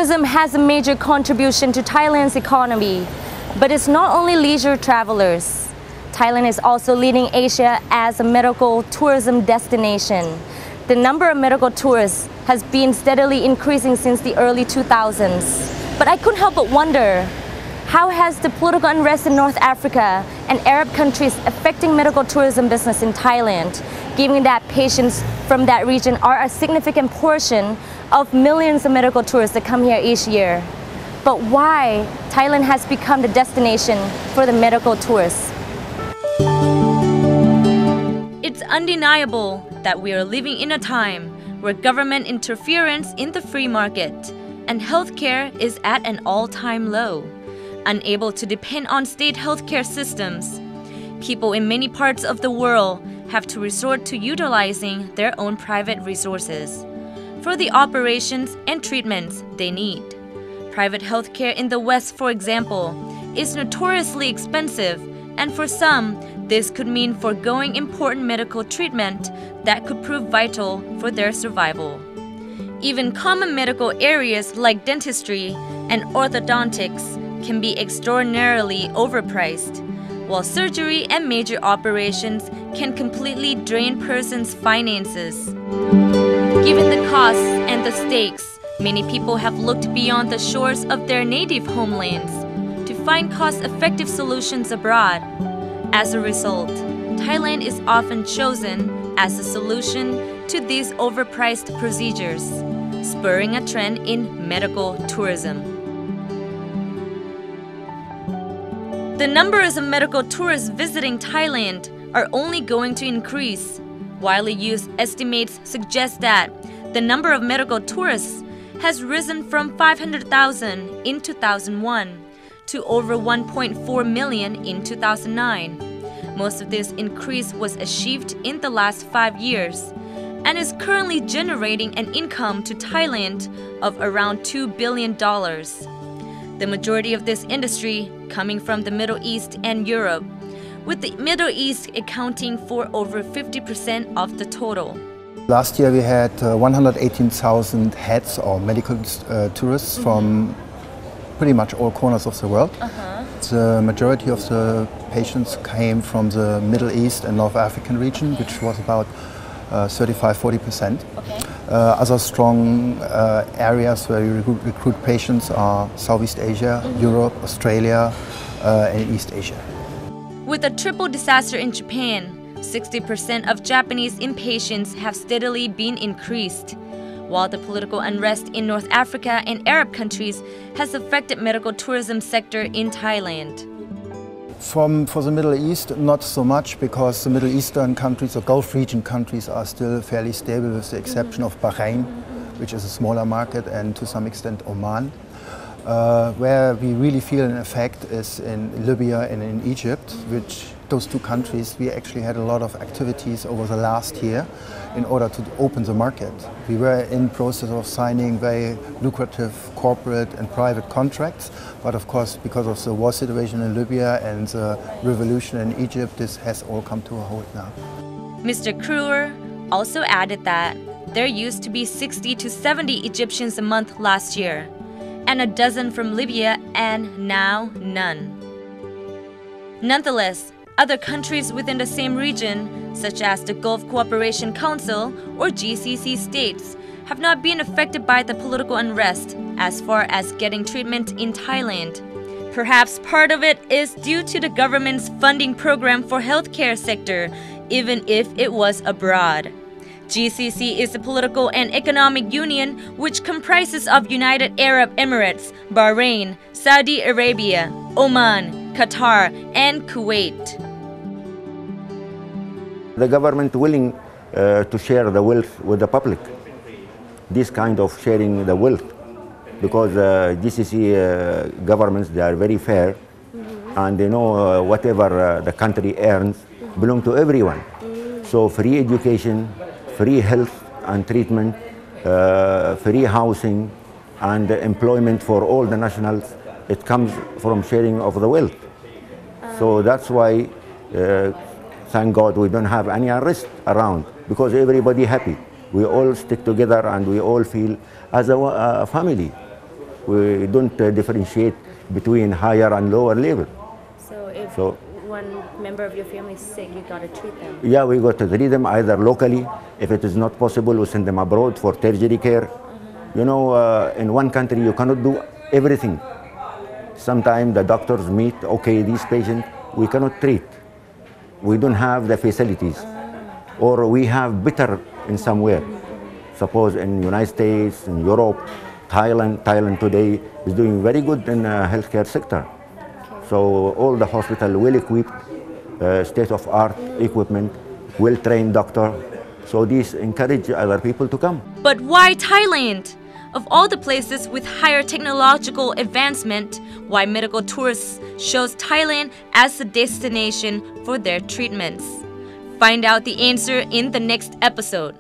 Tourism has a major contribution to Thailand's economy, but it's not only leisure travelers. Thailand is also leading Asia as a medical tourism destination. The number of medical tourists has been steadily increasing since the early 2000s. But I couldn't help but wonder, how has the political unrest in North Africa and Arab countries affecting medical tourism business in Thailand, given that patients from that region are a significant portion of millions of medical tourists that come here each year? But why Thailand has become the destination for the medical tourists? It's undeniable that we are living in a time where government interference in the free market and healthcare is at an all-time low. Unable to depend on state healthcare systems, people in many parts of the world have to resort to utilizing their own private resources for the operations and treatments they need. Private healthcare in the West, for example, is notoriously expensive, and for some, this could mean foregoing important medical treatment that could prove vital for their survival. Even common medical areas like dentistry and orthodontics can be extraordinarily overpriced, while surgery and major operations can completely drain persons' finances. Given the costs and the stakes, many people have looked beyond the shores of their native homelands to find cost-effective solutions abroad. As a result, Thailand is often chosen as a solution to these overpriced procedures, spurring a trend in medical tourism. The numbers of medical tourists visiting Thailand are only going to increase. Widely used estimates suggest that the number of medical tourists has risen from 500,000 in 2001 to over 1.4 million in 2009. Most of this increase was achieved in the last 5 years and is currently generating an income to Thailand of around $2 billion. The majority of this industry coming from the Middle East and Europe, with the Middle East accounting for over 50% of the total. Last year we had 118,000 heads or medical tourists from pretty much all corners of the world. The majority of the patients came from the Middle East and North African region, which was about 35–40%. Other strong areas where we recruit patients are Southeast Asia, Europe, Australia, and East Asia. With a triple disaster in Japan, 60% of Japanese inpatients have steadily been increased, while the political unrest in North Africa and Arab countries has affected medical tourism sector in Thailand. For the Middle East, not so much, because the Middle Eastern countries or Gulf region countries are still fairly stable, with the exception of Bahrain, which is a smaller market, and to some extent Oman. Where we really feel an effect is in Libya and in Egypt, which those two countries we actually had a lot of activities over the last year in order to open the market. We were in process of signing very lucrative corporate and private contracts, but of course because of the war situation in Libya and the revolution in Egypt, this has all come to a halt now. Mr. Kruer also added that there used to be 60 to 70 Egyptians a month last year, and a dozen from Libya, and now none. Nonetheless, other countries within the same region, such as the Gulf Cooperation Council or GCC states, have not been affected by the political unrest as far as getting treatment in Thailand. Perhaps part of it is due to the government's funding program for healthcare sector, even if it was abroad. GCC is a political and economic union which comprises of United Arab Emirates, Bahrain, Saudi Arabia, Oman, Qatar, and Kuwait. The government willing to share the wealth with the public, this kind of sharing the wealth, because GCC governments, they are very fair, and they know whatever the country earns belong to everyone. So free education, free health and treatment, free housing and employment for all the nationals, it comes from sharing of the wealth. So that's why, thank God, we don't have any unrest around, because everybody happy. We all stick together and we all feel as a family. We don't differentiate between higher and lower level. So if So- one member of your family is sick, you got to treat them. Yeah, we got to treat them either locally. If it is not possible, we send them abroad for tertiary care. You know, in one country you cannot do everything. Sometimes the doctors meet, okay, this patient we cannot treat. We don't have the facilities. Or we have better in somewhere. Suppose in United States, in Europe, Thailand today is doing very good in the healthcare sector. So all the hospital well equipped, state-of-art equipment, well-trained doctor. So this encourage other people to come. But why Thailand? Of all the places with higher technological advancement, why medical tourists chose Thailand as the destination for their treatments? Find out the answer in the next episode.